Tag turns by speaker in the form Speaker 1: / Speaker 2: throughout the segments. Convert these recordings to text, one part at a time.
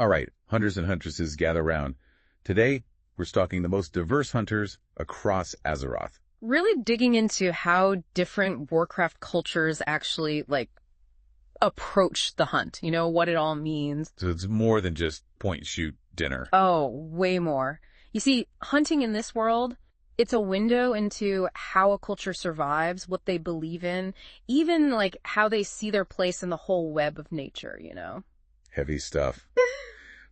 Speaker 1: All right, hunters and huntresses, gather round. Today, we're stalking the most diverse hunters across Azeroth.
Speaker 2: Really digging into how different Warcraft cultures actually, approach the hunt. You know, what it all means.
Speaker 1: So it's more than just point, shoot, dinner.
Speaker 2: Oh, way more. You see, hunting in this world, it's a window into how a culture survives, what they believe in, even, how they see their place in the whole web of nature, you know?
Speaker 1: Heavy stuff.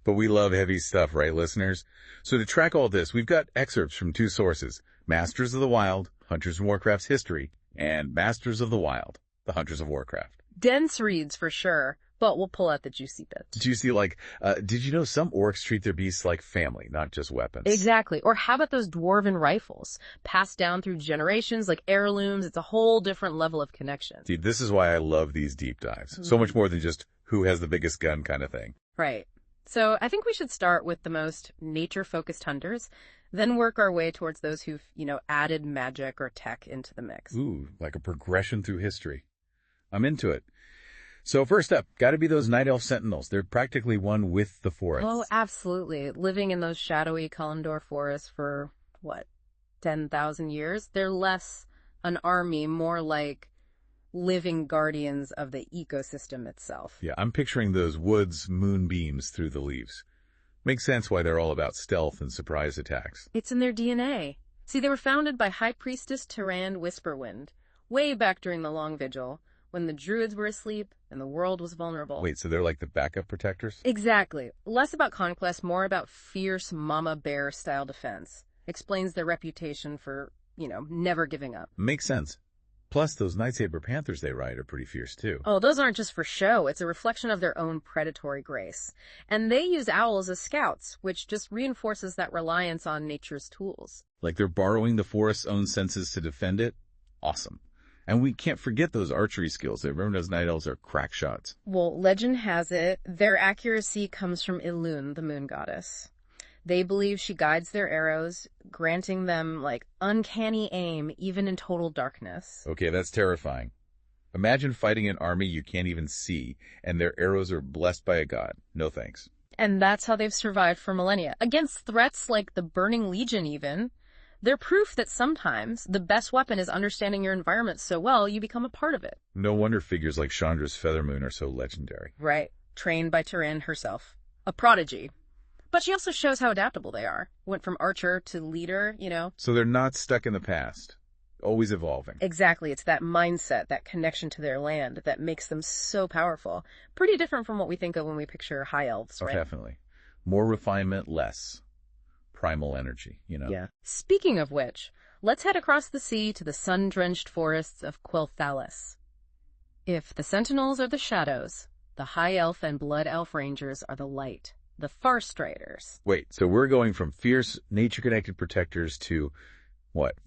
Speaker 1: But we love heavy stuff, right, listeners? So to track all this, we've got excerpts from two sources, Masters of the Wild, Hunters of Warcraft's History, and Masters of the Wild, the Hunters of Warcraft.
Speaker 2: Dense reads for sure, but we'll pull out the juicy bits.
Speaker 1: Juicy, did you know some orcs treat their beasts like family, not just weapons?
Speaker 2: Exactly. Or how about those Dwarven rifles? Passed down through generations like heirlooms. It's a whole different level of connection.
Speaker 1: See, this is why I love these deep dives. So much more than just who has the biggest gun kind of thing.
Speaker 2: Right. So I think we should start with the most nature-focused hunters, then work our way towards those who've, added magic or tech into the mix.
Speaker 1: Ooh, like a progression through history. I'm into it. So first up, got to be those Night Elf Sentinels. They're practically one with the forest.
Speaker 2: Oh, absolutely. Living in those shadowy Kalimdor forests for, 10,000 years? They're less an army, more like living guardians of the ecosystem itself.
Speaker 1: Yeah, I'm picturing those woods moonbeams through the leaves. Makes sense why they're all about stealth and surprise attacks.
Speaker 2: It's in their DNA. See, they were founded by High Priestess Tauren Whisperwind, way back during the Long Vigil, when the druids were asleep and the world was vulnerable.
Speaker 1: Wait, so they're like the backup protectors?
Speaker 2: Exactly. Less about conquest, more about fierce mama bear style defense. Explains their reputation for, never giving up.
Speaker 1: Makes sense. Plus, those Nightsaber Panthers they ride are pretty fierce, too.
Speaker 2: Oh, those aren't just for show. It's a reflection of their own predatory grace. And they use owls as scouts, which just reinforces that reliance on nature's tools.
Speaker 1: Like they're borrowing the forest's own senses to defend it? Awesome. And we can't forget those archery skills. Remember, those night elves are crack shots.
Speaker 2: Well, legend has it, their accuracy comes from Elune, the moon goddess. They believe she guides their arrows, granting them, uncanny aim, even in total darkness.
Speaker 1: Okay, that's terrifying. Imagine fighting an army you can't even see, and their arrows are blessed by a god. No thanks.
Speaker 2: And that's how they've survived for millennia. Against threats like the Burning Legion, even. They're proof that sometimes the best weapon is understanding your environment so well you become a part of it.
Speaker 1: No wonder figures like Chandra's Feathermoon are so legendary.
Speaker 2: Right. Trained by Tauren herself. A prodigy. But she also shows how adaptable they are. Went from archer to leader,
Speaker 1: So they're not stuck in the past. Always evolving.
Speaker 2: Exactly. It's that mindset, that connection to their land that makes them so powerful. Pretty different from what we think of when we picture high elves, right?
Speaker 1: Oh, definitely. More refinement, less primal energy,
Speaker 2: Yeah. Speaking of which, let's head across the sea to the sun-drenched forests of Quel'Thalas. If the Sentinels are the shadows, the High Elf and Blood Elf Rangers are the light. The Farstriders.
Speaker 1: Wait, so we're going from fierce, nature-connected protectors to,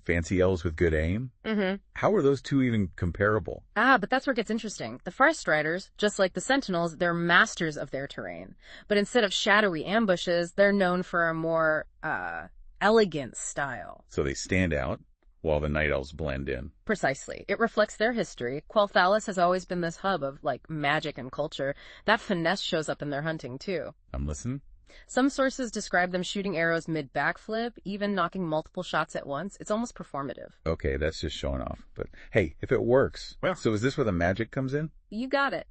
Speaker 1: fancy elves with good aim?
Speaker 2: Mm-hmm.
Speaker 1: How are those two even comparable?
Speaker 2: But that's where it gets interesting. The Farstriders, just like the Sentinels, they're masters of their terrain. But instead of shadowy ambushes, they're known for a more, elegant style.
Speaker 1: So they stand out, while the night elves blend in.
Speaker 2: Precisely. It reflects their history. Quel'Thalas has always been this hub of, magic and culture. That finesse shows up in their hunting, too.
Speaker 1: I'm listening.
Speaker 2: Some sources describe them shooting arrows mid-backflip, even knocking multiple shots at once. It's almost performative.
Speaker 1: Okay, that's just showing off. But hey, if it works. Well, so is this where the magic comes in?
Speaker 2: You got it.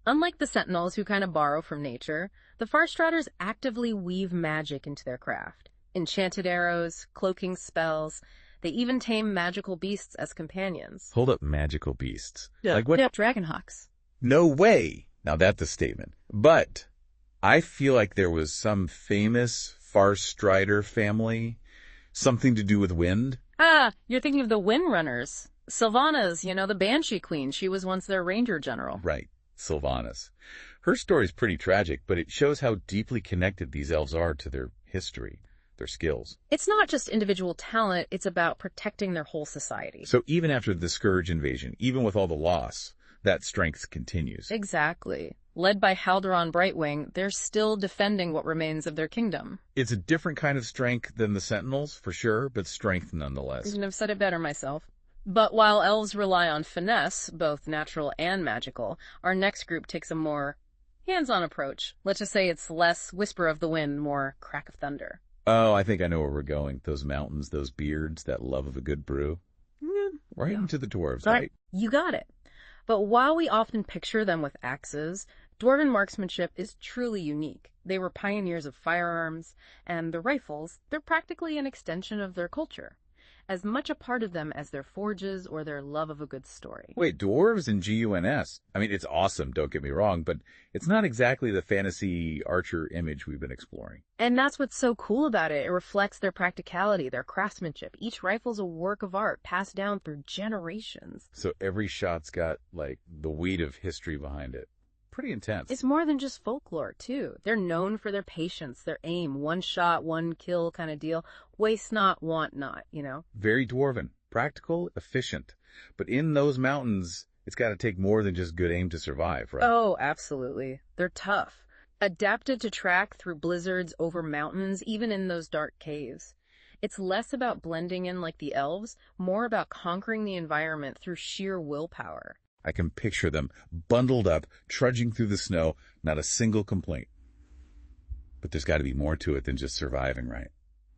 Speaker 2: Unlike the Sentinels, who kind of borrow from nature, the Farstriders actively weave magic into their craft. Enchanted arrows, cloaking spells. They even tame magical beasts as companions.
Speaker 1: Hold up, magical beasts.
Speaker 2: Yeah.
Speaker 1: Like what?
Speaker 2: Yeah, dragonhawks.
Speaker 1: No way! Now that's a statement. But I feel like there was some famous Farstrider family, something to do with wind.
Speaker 2: You're thinking of the Windrunners. Sylvanas, the Banshee Queen. She was once their ranger general.
Speaker 1: Right, Sylvanas. Her story's pretty tragic, but it shows how deeply connected these elves are to their history. Their skills.
Speaker 2: It's not just individual talent, it's about protecting their whole society.
Speaker 1: So even after the Scourge invasion, even with all the loss, that strength continues.
Speaker 2: Exactly. Led by Haldoran Brightwing, they're still defending what remains of their kingdom.
Speaker 1: It's a different kind of strength than the Sentinels, for sure, but strength nonetheless.
Speaker 2: Couldn't have said it better myself. But while elves rely on finesse, both natural and magical, our next group takes a more, Hands-on approach. Let's just say it's less whisper of the wind, more crack of thunder.
Speaker 1: Oh, I think I know where we're going. Those mountains, those beards, that love of a good brew. Right into the dwarves, right?
Speaker 2: You got it. But while we often picture them with axes, Dwarven marksmanship is truly unique. They were pioneers of firearms, and the rifles, they're practically an extension of their culture, as much a part of them as their forges or their love of a good story.
Speaker 1: Wait, dwarves and GUNS. I mean, it's awesome, don't get me wrong, but it's not exactly the fantasy archer image we've been exploring.
Speaker 2: And that's what's so cool about it. It reflects their practicality, their craftsmanship. Each rifle's a work of art passed down through generations.
Speaker 1: So every shot's got, like, the weight of history behind it. Pretty intense.
Speaker 2: It's more than just folklore, too. They're known for their patience, their aim, one shot, one kill kind of deal. Waste not, want not, you know?
Speaker 1: Very dwarven. Practical, efficient. But in those mountains, it's got to take more than just good aim to survive, right?
Speaker 2: Oh, absolutely. They're tough. Adapted to track through blizzards over mountains, even in those dark caves. It's less about blending in like the elves, more about conquering the environment through sheer willpower.
Speaker 1: I can picture them, bundled up, trudging through the snow, not a single complaint. But there's got to be more to it than just surviving, right?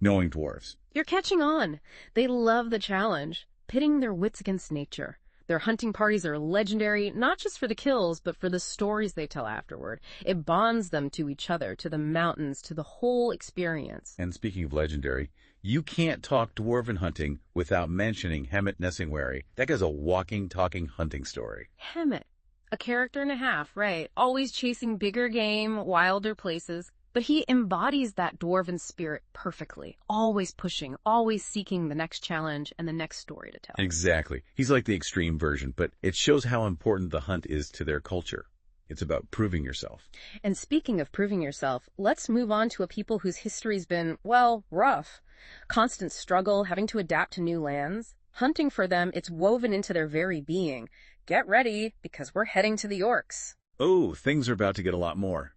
Speaker 1: Knowing dwarves.
Speaker 2: You're catching on. They love the challenge, pitting their wits against nature. Their hunting parties are legendary, not just for the kills, but for the stories they tell afterward. It bonds them to each other, to the mountains, to the whole experience.
Speaker 1: And speaking of legendary, you can't talk dwarven hunting without mentioning Hemmet Nessingwary. That guy's a walking, talking hunting story.
Speaker 2: Hemmet. A character and a half, right. Always chasing bigger game, wilder places. But he embodies that dwarven spirit perfectly. Always pushing, always seeking the next challenge and the next story to tell.
Speaker 1: Exactly. He's like the extreme version, but it shows how important the hunt is to their culture. It's about proving yourself.
Speaker 2: And speaking of proving yourself, let's move on to a people whose history's been, well, rough. Constant struggle, having to adapt to new lands. Hunting for them, it's woven into their very being. Get ready, because we're heading to the orcs.
Speaker 1: Oh, things are about to get a lot more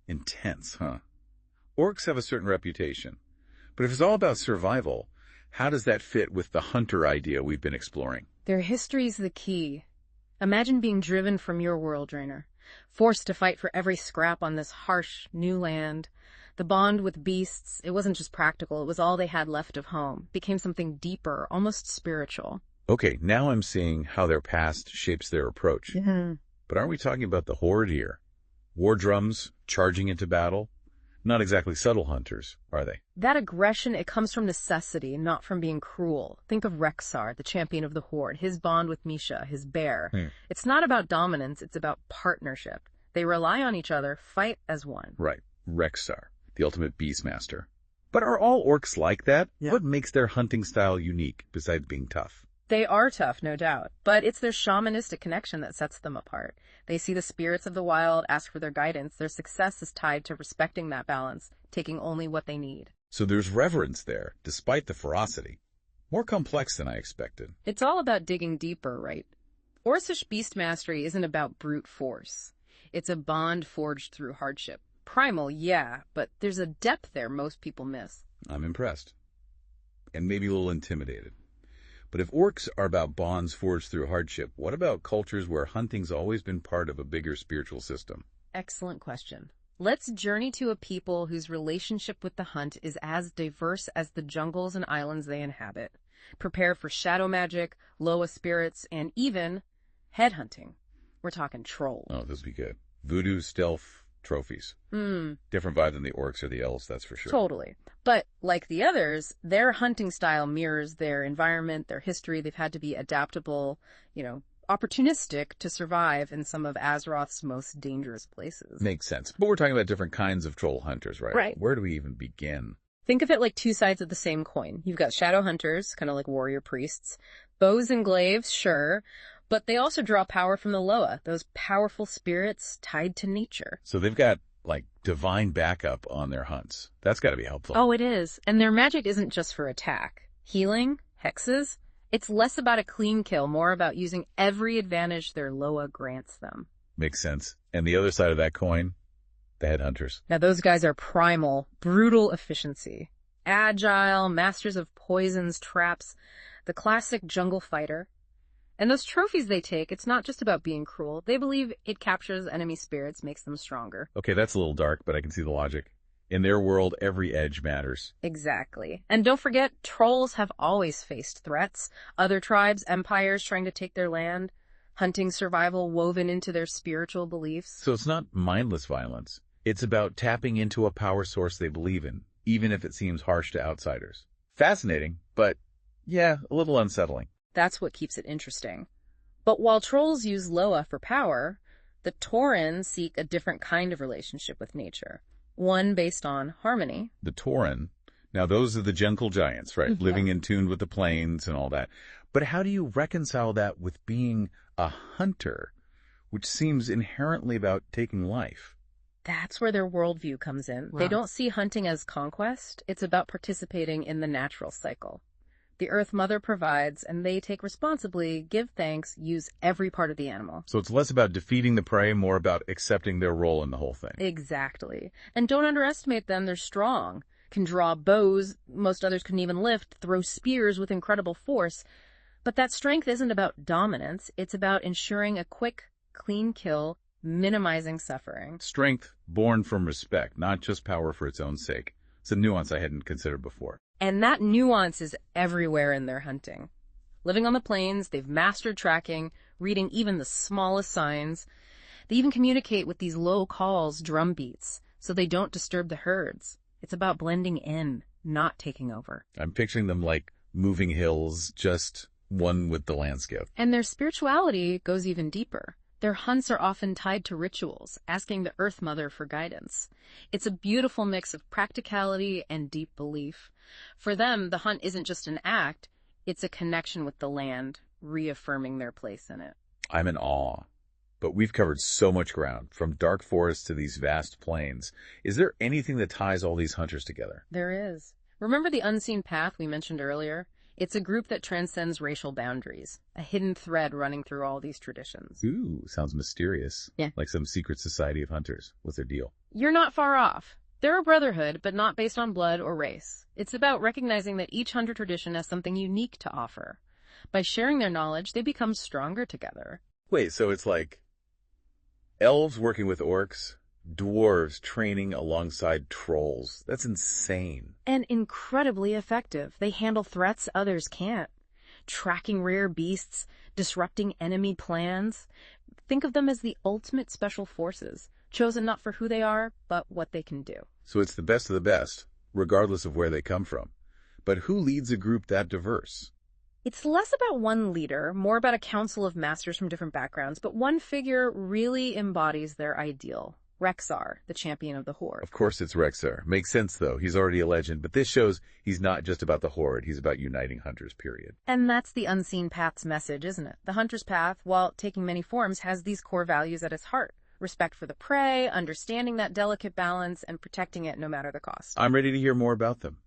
Speaker 1: intense, huh? Orcs have a certain reputation. But if it's all about survival, how does that fit with the hunter idea we've been exploring?
Speaker 2: Their history's the key. Imagine being driven from your world, Rainer, forced to fight for every scrap on this harsh new land. The bond with beasts, it wasn't just practical, it was all they had left of home. Became something deeper, almost spiritual.
Speaker 1: Okay, now I'm seeing how their past shapes their approach. But aren't we talking about the horde here? War drums, charging into battle? Not exactly subtle hunters, are they?
Speaker 2: That aggression, it comes from necessity, not from being cruel. Think of Rexar, the champion of the horde, his bond with Misha, his bear. It's not about dominance, it's about partnership. They rely on each other, fight as one.
Speaker 1: Right, Rexar, the ultimate beastmaster. But are all orcs like that? Yeah. What makes their hunting style unique, besides being tough?
Speaker 2: They are tough, no doubt, but it's their shamanistic connection that sets them apart. They see the spirits of the wild, ask for their guidance. Their success is tied to respecting that balance, taking only what they need.
Speaker 1: So there's reverence there, despite the ferocity. More complex than I expected.
Speaker 2: It's all about digging deeper, right? Orcish beastmastery isn't about brute force. It's a bond forged through hardship. Primal, yeah, but there's a depth there most people miss.
Speaker 1: I'm impressed. And maybe a little intimidated. But if orcs are about bonds forged through hardship, what about cultures where hunting's always been part of a bigger spiritual system?
Speaker 2: Excellent question. Let's journey to a people whose relationship with the hunt is as diverse as the jungles and islands they inhabit. Prepare for shadow magic, Loa spirits, and even headhunting. We're talking trolls.
Speaker 1: Oh, this would be good. Voodoo, stealth, trophies. Different vibe than the orcs or the elves, that's for sure.
Speaker 2: Totally. But like the others, their hunting style mirrors their environment, their history. They've had to be adaptable, opportunistic to survive in some of Azeroth's most dangerous places.
Speaker 1: Makes sense. But we're talking about different kinds of troll hunters, right?
Speaker 2: Right.
Speaker 1: Where do we even begin?
Speaker 2: Think of it like two sides of the same coin. You've got shadow hunters, kind of like warrior priests. Bows and glaives, sure. But they also draw power from the Loa, those powerful spirits tied to nature.
Speaker 1: So they've got, divine backup on their hunts. That's got to be helpful.
Speaker 2: Oh, it is. And their magic isn't just for attack. Healing, hexes, it's less about a clean kill, more about using every advantage their Loa grants them.
Speaker 1: Makes sense. And the other side of that coin, the headhunters.
Speaker 2: Now, those guys are primal, brutal efficiency. Agile, masters of poisons, traps, the classic jungle fighter. And those trophies they take, it's not just about being cruel. They believe it captures enemy spirits, makes them stronger.
Speaker 1: Okay, that's a little dark, but I can see the logic. In their world, every edge matters.
Speaker 2: Exactly. And don't forget, trolls have always faced threats. Other tribes, empires trying to take their land, hunting survival woven into their spiritual beliefs.
Speaker 1: So it's not mindless violence. It's about tapping into a power source they believe in, even if it seems harsh to outsiders. Fascinating, but yeah, a little unsettling.
Speaker 2: That's what keeps it interesting. But while trolls use Loa for power, the Tauren seek a different kind of relationship with nature. One based on harmony.
Speaker 1: The Tauren, now those are the gentle giants, right? Living in tune with the plains and all that. But how do you reconcile that with being a hunter, which seems inherently about taking life?
Speaker 2: That's where their worldview comes in.
Speaker 3: Wow.
Speaker 2: They don't see hunting as conquest. It's about participating in the natural cycle. The Earth Mother provides, and they take responsibly, give thanks, use every part of the animal.
Speaker 1: So it's less about defeating the prey, more about accepting their role in the whole thing.
Speaker 2: Exactly. And don't underestimate them. They're strong. Can draw bows most others couldn't even lift, throw spears with incredible force. But that strength isn't about dominance. It's about ensuring a quick, clean kill, minimizing suffering.
Speaker 1: Strength born from respect, not just power for its own sake. It's a nuance I hadn't considered before.
Speaker 2: And that nuance is everywhere in their hunting. Living on the plains, they've mastered tracking, reading even the smallest signs. They even communicate with these low calls, drum beats, so they don't disturb the herds. It's about blending in, not taking over.
Speaker 1: I'm picturing them like moving hills, just one with the landscape.
Speaker 2: And their spirituality goes even deeper. Their hunts are often tied to rituals, asking the Earth Mother for guidance. It's a beautiful mix of practicality and deep belief. For them, the hunt isn't just an act, it's a connection with the land, reaffirming their place in it.
Speaker 1: I'm in awe. But we've covered so much ground, from dark forests to these vast plains. Is there anything that ties all these hunters together?
Speaker 2: There is. Remember the unseen path we mentioned earlier? It's a group that transcends racial boundaries, a hidden thread running through all these traditions.
Speaker 1: Ooh, sounds mysterious.
Speaker 2: Yeah.
Speaker 1: Like some secret society of hunters. What's their deal?
Speaker 2: You're not far off. They're a brotherhood, but not based on blood or race. It's about recognizing that each hunter tradition has something unique to offer. By sharing their knowledge, they become stronger together.
Speaker 1: Wait, so it's like elves working with orcs, dwarves training alongside trolls. That's insane.
Speaker 2: And incredibly effective. They handle threats others can't. Tracking rare beasts, disrupting enemy plans. Think of them as the ultimate special forces, chosen not for who they are, but what they can do.
Speaker 1: So it's the best of the best, regardless of where they come from. But who leads a group that diverse?
Speaker 2: It's less about one leader, more about a council of masters from different backgrounds, but one figure really embodies their ideal. Rexar, the champion of the Horde.
Speaker 1: Of course it's Rexar. Makes sense, though. He's already a legend, but this shows he's not just about the Horde. He's about uniting hunters, period.
Speaker 2: And that's the Unseen Path's message, isn't it? The Hunter's Path, while taking many forms, has these core values at its heart. Respect for the prey, understanding that delicate balance, and protecting it no matter the cost.
Speaker 1: I'm ready to hear more about them.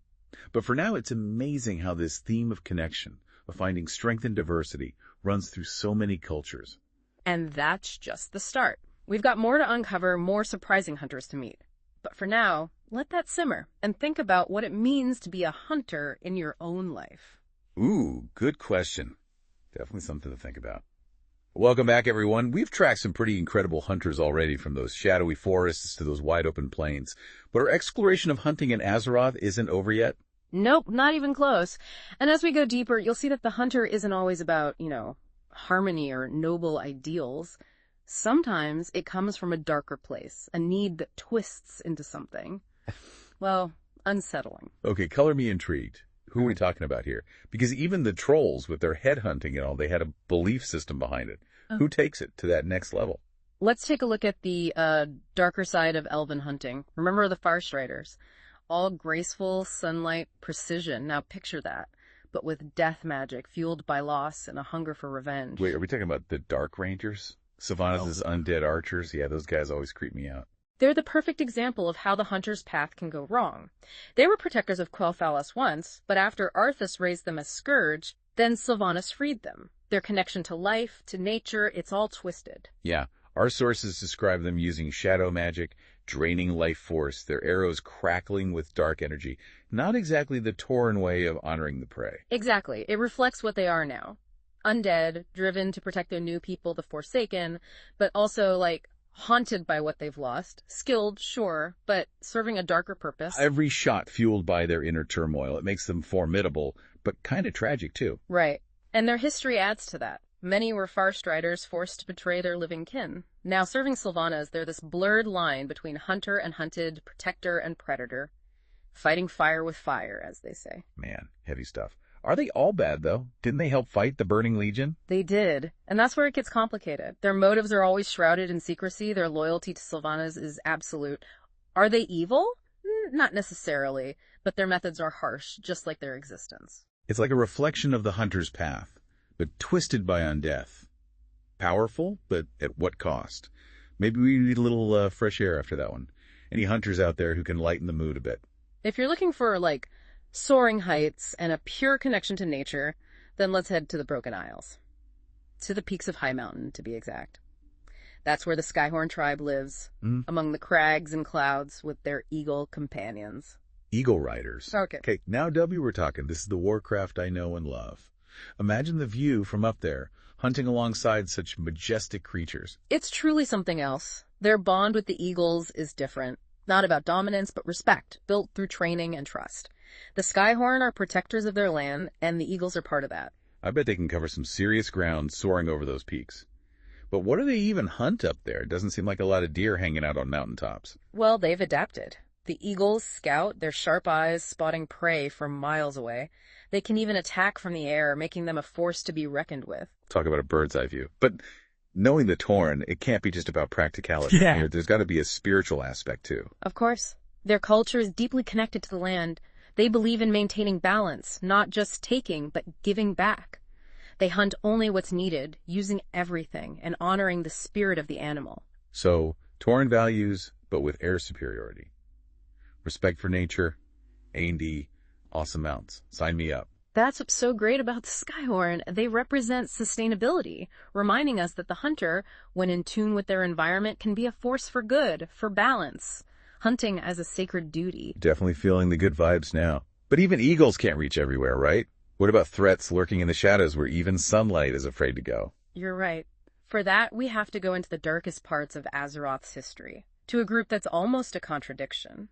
Speaker 1: But for now, it's amazing how this theme of connection, of finding strength in diversity, runs through so many cultures.
Speaker 2: And that's just the start. We've got more to uncover, more surprising hunters to meet. But for now, let that simmer and think about what it means to be a hunter in your own life.
Speaker 1: Ooh, good question. Definitely something to think about. Welcome back, everyone. We've tracked some pretty incredible hunters already, from those shadowy forests to those wide open plains. But our exploration of hunting in Azeroth isn't over yet.
Speaker 2: Nope, not even close. And as we go deeper, you'll see that the hunter isn't always about, harmony or noble ideals. Sometimes it comes from a darker place, a need that twists into something, well, unsettling.
Speaker 1: Okay, color me intrigued. Who are we talking about here? Because even the trolls with their headhunting and all, they had a belief system behind it.
Speaker 2: Oh.
Speaker 1: Who takes it to that next level?
Speaker 2: Let's take a look at the darker side of elven hunting. Remember the Farstriders? All graceful, sunlight, precision. Now picture that, but with death magic, fueled by loss and a hunger for revenge.
Speaker 1: Wait, are we talking about the Dark Rangers? Sylvanas' undead archers? Yeah, those guys always creep me out.
Speaker 2: They're the perfect example of how the hunter's path can go wrong. They were protectors of Quel'Thalas once, but after Arthas raised them as Scourge, then Sylvanas freed them. Their connection to life, to nature, it's all twisted.
Speaker 1: Yeah, our sources describe them using shadow magic, draining life force, their arrows crackling with dark energy. Not exactly the Tauren way of honoring the prey.
Speaker 2: Exactly. It reflects what they are now. undead, driven to protect their new people, the Forsaken, but also, like, haunted by what they've lost. Skilled, sure, but serving a darker purpose.
Speaker 1: Every shot fueled by their inner turmoil. It makes them formidable, but kind of tragic, too.
Speaker 2: Right. And their history adds to that. Many were Farstriders forced to betray their living kin. Now, serving Sylvanas, they're this blurred line between hunter and hunted, protector and predator. Fighting fire with fire, as they say.
Speaker 1: Man, heavy stuff. Are they all bad, though? Didn't they help fight the Burning Legion?
Speaker 2: They did. And that's where it gets complicated. Their motives are always shrouded in secrecy. Their loyalty to Sylvanas is absolute. Are they evil? Not necessarily, but their methods are harsh, just like their existence.
Speaker 1: It's like a reflection of the hunter's path, but twisted by undeath. Powerful, but at what cost? Maybe we need a little fresh air after that one. Any hunters out there who can lighten the mood a bit?
Speaker 2: If you're looking for, like, soaring heights and a pure connection to nature, then let's head to the Broken Isles. To the peaks of High Mountain, to be exact. That's where the Skyhorn tribe lives, among the crags and clouds with their eagle companions.
Speaker 1: Eagle riders.
Speaker 2: Okay,
Speaker 1: now W we're talking. This is the Warcraft I know and love. Imagine the view from up there, hunting alongside such majestic creatures.
Speaker 2: It's truly something else. Their bond with the eagles is different. Not about dominance, but respect, built through training and trust. The Skyhorn are protectors of their land, and the eagles are part of that.
Speaker 1: I bet they can cover some serious ground soaring over those peaks. But what do they even hunt up there? It doesn't seem like a lot of deer hanging out on mountaintops.
Speaker 2: Well, they've adapted. The eagles scout, their sharp eyes spotting prey from miles away. They can even attack from the air, making them a force to be reckoned with.
Speaker 1: Talk about a bird's eye view. But knowing the Tauren, it can't be just about practicality.
Speaker 3: Yeah.
Speaker 1: There's got to be a spiritual aspect, too.
Speaker 2: Of course. Their culture is deeply connected to the land. They believe in maintaining balance, not just taking, but giving back. They hunt only what's needed, using everything, and honoring the spirit of the animal.
Speaker 1: So, Tauren values, but with air superiority. Respect for nature, A&D, awesome mounts. Sign me up.
Speaker 2: That's what's so great about the Skyhorn. They represent sustainability, reminding us that the hunter, when in tune with their environment, can be a force for good, for balance. Hunting as a sacred duty.
Speaker 1: Definitely feeling the good vibes now. But even eagles can't reach everywhere, right? What about threats lurking in the shadows where even sunlight is afraid to go?
Speaker 2: You're right. For that, we have to go into the darkest parts of Azeroth's history, to a group that's almost a contradiction.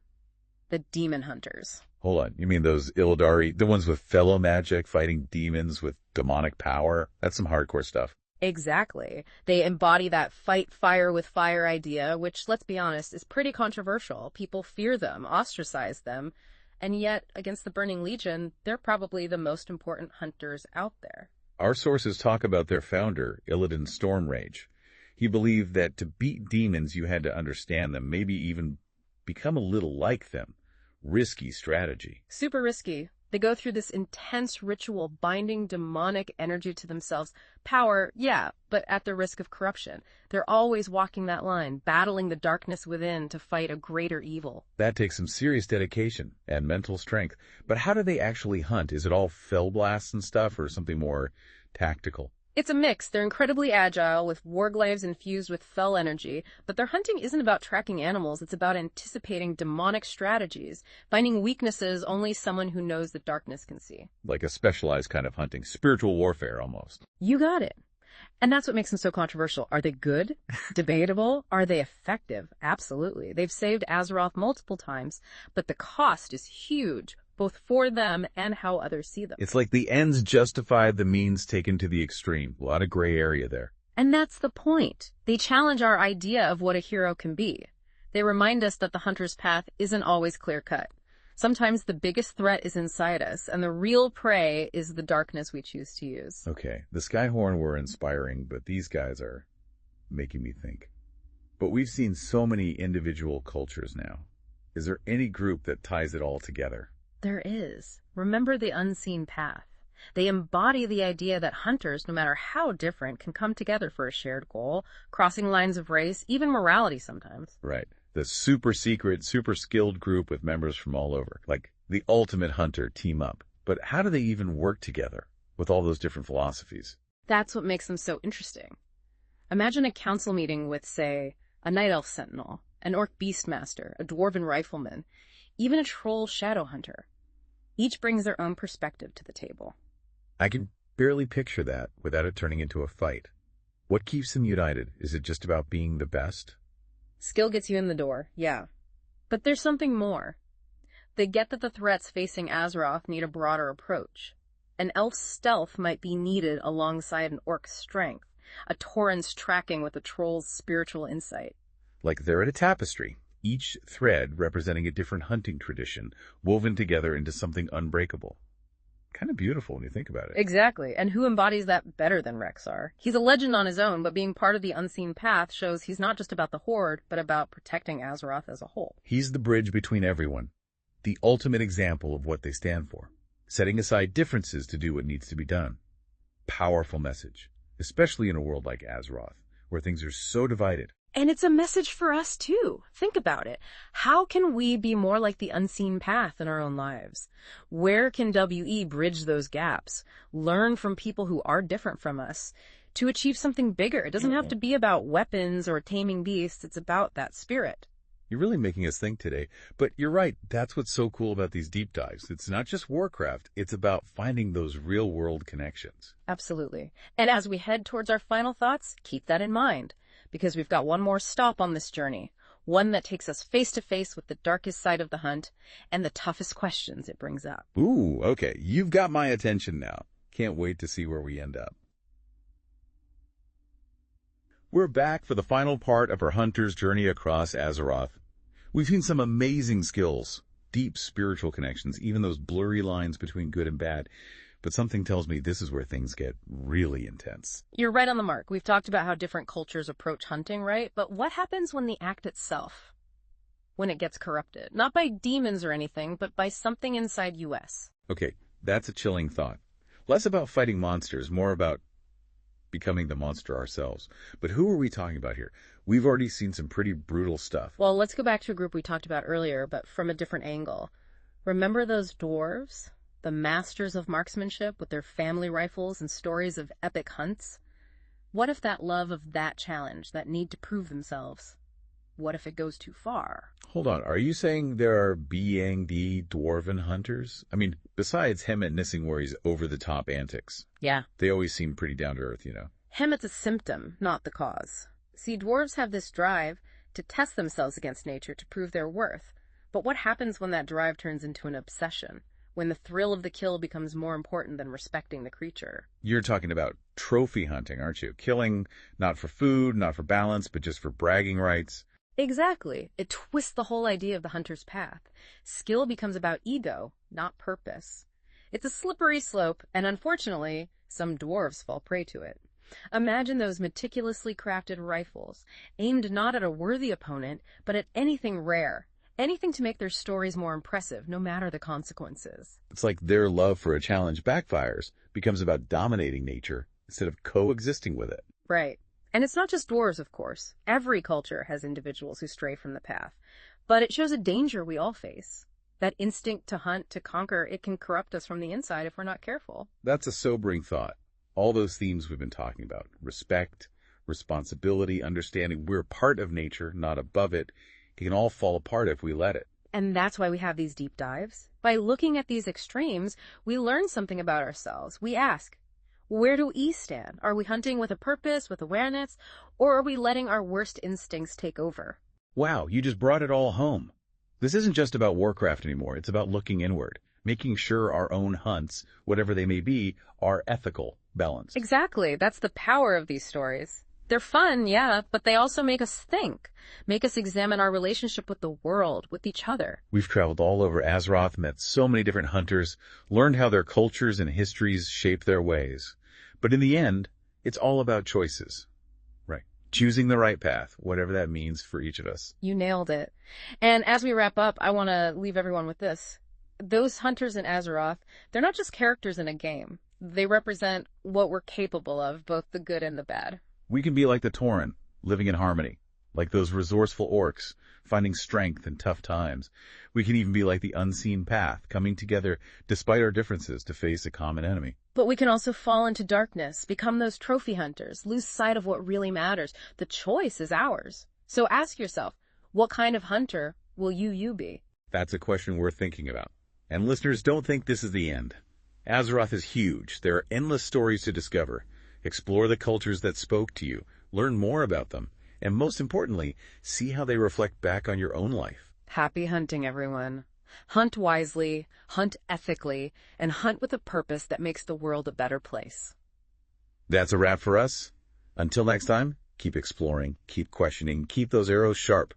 Speaker 2: The Demon Hunters.
Speaker 1: Hold on, you mean those Illidari, the ones with fellow magic fighting demons with demonic power? That's some hardcore stuff.
Speaker 2: Exactly. They embody that fight fire with fire idea, which, let's be honest, is pretty controversial. People fear them, ostracize them, and yet, against the Burning Legion, they're probably the most important hunters out there.
Speaker 1: Our sources talk about their founder, Illidan Stormrage. He believed that to beat demons, you had to understand them, maybe even become a little like them. Risky strategy.
Speaker 2: Super risky. They go through this intense ritual binding demonic energy to themselves. Power, yeah, but at the risk of corruption. They're always walking that line, battling the darkness within to fight a greater evil.
Speaker 1: That takes some serious dedication and mental strength. But how do they actually hunt? Is it all fell blasts and stuff, or something more tactical?
Speaker 2: It's a mix. They're incredibly agile, with warglaives infused with fell energy, but their hunting isn't about tracking animals, it's about anticipating demonic strategies, finding weaknesses only someone who knows the darkness can see.
Speaker 1: Like a specialized kind of hunting, spiritual warfare almost.
Speaker 2: You got it. And that's what makes them so controversial. Are they good? Debatable. Are they effective? Absolutely. They've saved Azeroth multiple times, but the cost is huge, both for them and how others see them.
Speaker 1: It's like the ends justify the means taken to the extreme. A lot of gray area there.
Speaker 2: And that's the point. They challenge our idea of what a hero can be. They remind us that the hunter's path isn't always clear-cut. Sometimes the biggest threat is inside us, and the real prey is the darkness we choose to use.
Speaker 1: Okay, the Skyhorn were inspiring, but these guys are making me think. But we've seen so many individual cultures now. Is there any group that ties it all together?
Speaker 2: There is. Remember the unseen path. They embody the idea that hunters, no matter how different, can come together for a shared goal, crossing lines of race, even morality sometimes.
Speaker 1: Right. The super secret, super skilled group with members from all over. Like the ultimate hunter team up. But how do they even work together with all those different philosophies?
Speaker 2: That's what makes them so interesting. Imagine a council meeting with, say, a night elf sentinel, an orc beastmaster, a dwarven rifleman, even a troll shadow hunter. Each brings their own perspective to the table.
Speaker 1: I can barely picture that without it turning into a fight. What keeps them united? Is it just about being the best?
Speaker 2: Skill gets you in the door, yeah. But there's something more. They get that the threats facing Azeroth need a broader approach. An elf's stealth might be needed alongside an orc's strength, a tauren's tracking with a troll's spiritual insight.
Speaker 1: Like they're at a tapestry, each thread representing a different hunting tradition, woven together into something unbreakable. Kind of beautiful when you think about it.
Speaker 2: Exactly, and who embodies that better than Rexxar? He's a legend on his own, but being part of the Unseen Path shows he's not just about the Horde, but about protecting Azeroth as a whole.
Speaker 1: He's the bridge between everyone, the ultimate example of what they stand for, setting aside differences to do what needs to be done. Powerful message, especially in a world like Azeroth, where things are so divided.
Speaker 2: And it's a message for us, too. Think about it. How can we be more like the Unseen Path in our own lives? Where can WE bridge those gaps? Learn from people who are different from us to achieve something bigger. It doesn't have to be about weapons or taming beasts. It's about that spirit.
Speaker 1: You're really making us think today. But you're right. That's what's so cool about these deep dives. It's not just Warcraft. It's about finding those real-world connections.
Speaker 2: Absolutely. And as we head towards our final thoughts, keep that in mind. Because we've got one more stop on this journey, one that takes us face to face with the darkest side of the hunt and the toughest questions it brings up.
Speaker 1: Ooh, okay. You've got my attention now. Can't wait to see where we end up. We're back for the final part of our hunter's journey across Azeroth. We've seen some amazing skills, deep spiritual connections, even those blurry lines between good and bad. But something tells me this is where things get really intense.
Speaker 2: You're right on the mark. We've talked about how different cultures approach hunting, right? But what happens when the act itself, when it gets corrupted? Not by demons or anything, but by something inside US.
Speaker 1: Okay, that's a chilling thought. Less about fighting monsters, more about becoming the monster ourselves. But who are we talking about here? We've already seen some pretty brutal stuff.
Speaker 2: Well, let's go back to a group we talked about earlier, but from a different angle. Remember those dwarves? The masters of marksmanship with their family rifles and stories of epic hunts? What if that love of that challenge, that need to prove themselves, what if it goes too far?
Speaker 1: Hold on, are you saying there are BND Dwarven hunters? I mean, besides Hemet Nissingwari's over-the-top antics.
Speaker 2: Yeah.
Speaker 1: They always seem pretty down-to-earth, you know.
Speaker 2: Hemet's a symptom, not the cause. See, dwarves have this drive to test themselves against nature to prove their worth. But what happens when that drive turns into an obsession? When the thrill of the kill becomes more important than respecting the creature? You're
Speaker 1: talking about trophy hunting, aren't you? Killing not for food, not for balance, but just for bragging rights.
Speaker 2: Exactly. It twists the whole idea of the hunter's path. Skill becomes about ego, not purpose. It's a slippery slope, and unfortunately, some dwarves fall prey to it. Imagine those meticulously crafted rifles, aimed not at a worthy opponent, but at anything rare. Anything to make their stories more impressive, no matter the consequences.
Speaker 1: It's like their love for a challenge backfires, becomes about dominating nature instead of coexisting with it.
Speaker 2: Right. And it's not just dwarves, of course. Every culture has individuals who stray from the path. But it shows a danger we all face. That instinct to hunt, to conquer, it can corrupt us from the inside if we're not careful.
Speaker 1: That's a sobering thought. All those themes we've been talking about, respect, responsibility, understanding we're part of nature, not above it, it can all fall apart if we let it.
Speaker 2: And that's why we have these deep dives. By looking at these extremes, we learn something about ourselves. We ask, where do we stand? Are we hunting with a purpose, with awareness, or are we letting our worst instincts take over?
Speaker 1: Wow, you just brought it all home. This isn't just about Warcraft anymore. It's about looking inward, making sure our own hunts, whatever they may be, are ethical, balanced.
Speaker 2: Exactly. That's the power of these stories. They're fun, yeah, but they also make us think, make us examine our relationship with the world, with each other.
Speaker 1: We've traveled all over Azeroth, met so many different hunters, learned how their cultures and histories shape their ways. But in the end, it's all about choices. Right. Choosing the right path, whatever that means for each of us.
Speaker 2: You nailed it. And as we wrap up, I want to leave everyone with this. Those hunters in Azeroth, they're not just characters in a game. They represent what we're capable of, both the good and the bad.
Speaker 1: We can be like the Tauren, living in harmony, like those resourceful orcs, finding strength in tough times. We can even be like the Unseen Path, coming together despite our differences to face a common enemy.
Speaker 2: But we can also fall into darkness, become those trophy hunters, lose sight of what really matters. The choice is ours. So ask yourself, what kind of hunter will you be?
Speaker 1: That's a question worth thinking about. And listeners, don't think this is the end. Azeroth is huge. There are endless stories to discover. Explore the cultures that spoke to you, learn more about them, and most importantly, see how they reflect back on your own life.
Speaker 2: Happy hunting, everyone. Hunt wisely, hunt ethically, and hunt with a purpose that makes the world a better place.
Speaker 1: That's a wrap for us. Until next time, keep exploring, keep questioning, keep those arrows sharp.